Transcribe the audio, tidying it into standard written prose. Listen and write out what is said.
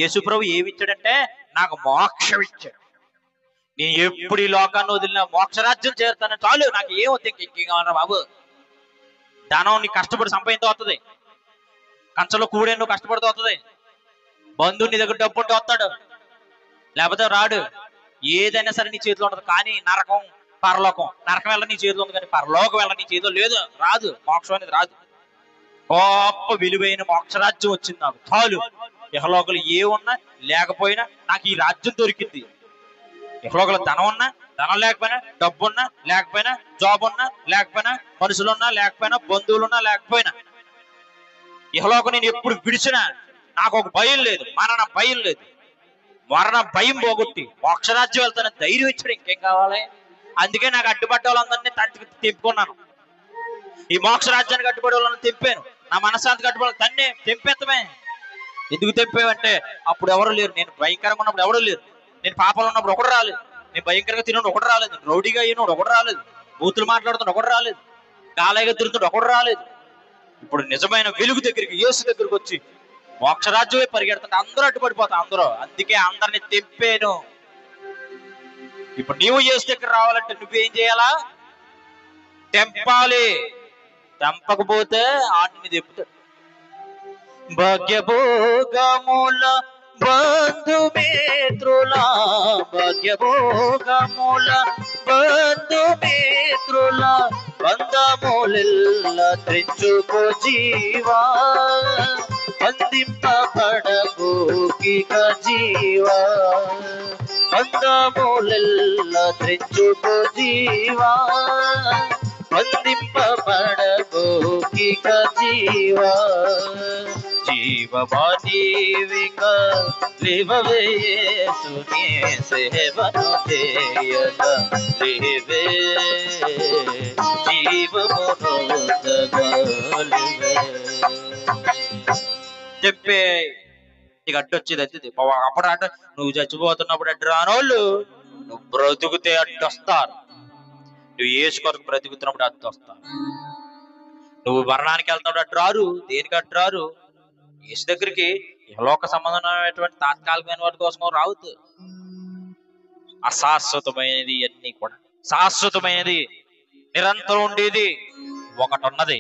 యేసు ప్రభు ఏమి ఇచ్చాడంటే నాకు మోక్షం ఇచ్చాడు. నేను ఎప్పుడు ఈ లోకాన్ని వదిలిన మోక్షరాజ్యం చేరుతాను చాలు, నాకు ఏమవుతుంది ఇంకేం కావాలన్నా బాబు. ధనం నీ కష్టపడి సంపాదించే వస్తుంది, కంచంలో కూడే నువ్వు కష్టపడితే వస్తుంది, బంధువు నీ దగ్గర డబ్బు ఉంటే వస్తాడు, లేకపోతే రాడు. ఏదైనా సరే నీ చేతిలో ఉంటుంది. కానీ నరకం పరలోకం, నరకం వెళ్ళ నీ చేతిలో ఉంది కానీ పరలోకం వెళ్ళ నీ చేతిలో లేదు, రాదు. మోక్షం అనేది రాదు. గొప్ప విలువైన మోక్షరాజ్యం వచ్చింది నాకు చాలు. ఇహలోకలు ఏ ఉన్నా లేకపోయినా నాకు ఈ రాజ్యం దొరికింది. ఇహలోకలు ధనం ఉన్నా ధనం లేకపోయినా, డబ్బు ఉన్నా లేకపోయినా, జాబ్ ఉన్నా లేకపోయినా, మనుషులున్నా లేకపోయినా, బంధువులున్నా లేకపోయినా, ఇహలోకం నేను ఎప్పుడు విడిచినా నాకు ఒక భయం లేదు, మరణ భయం లేదు. మరణ భయం పోగొట్టి మోక్షరాజ్యం వెళ్తానని ధైర్యం ఇచ్చాడు. ఇంకేం కావాలి? అందుకే నాకు అడ్డుపడ్డ వాళ్ళందరినీ తెంపుకున్నాను. ఈ మోక్షరాజ్యానికి అడ్డుపడే వాళ్ళని తెంపాను. నా మనశ్శాంతికి అడ్డుపడే తన్నే తెంపేత్తమే. ఎందుకు తెంపేవంటే అప్పుడు ఎవరు లేరు. నేను భయంకరంగా ఉన్నప్పుడు ఎవరు లేరు. నేను పాపంలో ఉన్నప్పుడు ఒకడు రాలేదు. నేను భయంకరంగా తినడు ఒకడు రాలేదు. రౌడీగా అయినోడు ఒకడు రాలేదు. బూతులు మాట్లాడుతున్న ఒకడు రాలేదు. గాలైగా తిరుగుతున్న ఒకడు రాలేదు. ఇప్పుడు నిజమైన వెలుగు దగ్గరికి, యేసు దగ్గరికి వచ్చి మోక్షరాజ్యమే పరిగెడుతుంటే అందరూ అడ్డుపడిపోతాం అందరూ. అందుకే అందరిని తెంపాను. ఇప్పుడు నీవు యేసు దగ్గర రావాలంటే నువ్వేం చేయాలా? తెంపాలి. తెంపకపోతే ఆటిని తెంపుతాడు. భాగ్యభోగముల బంధుమిత్రుల, భాగ్యభోగముల బంధుమిత్రుల బంధములెల్ల తెంచుకో జీవా, బంధింపబడబోకిక జీవా, బంధములెల్ల తెంచుకో జీవా, బంధింపబడబోకిక జీవా, జీవవాణీవిక లేవవే యేసుని సేవను చేయక లేవే, జీవమునొద్దగలివే. చెప్పే నీకు అడ్డొచ్చేది అయితే అప్పుడు అడ్డ, నువ్వు చచ్చిపోతున్నప్పుడు అడ్డు రానోళ్ళు నువ్వు బ్రతుకుతే అడ్డొస్తారు. నువ్వు యేసు కొరకు బ్రతుకుతున్నప్పుడు అడ్డు వస్తారు. నువ్వు మరణానికి వెళ్తున్నప్పుడు అడ్డు రారు. దేనికి అడ్డు రారు? యేసు దగ్గరికి లోక సంబంధమైనటువంటి తాత్కాలికమైన వాటి కోసం రావద్దు. అశాశ్వతమైనది అన్ని కూడా శాశ్వతమైనది, నిరంతరం ఉండేది ఒకటి ఉన్నది.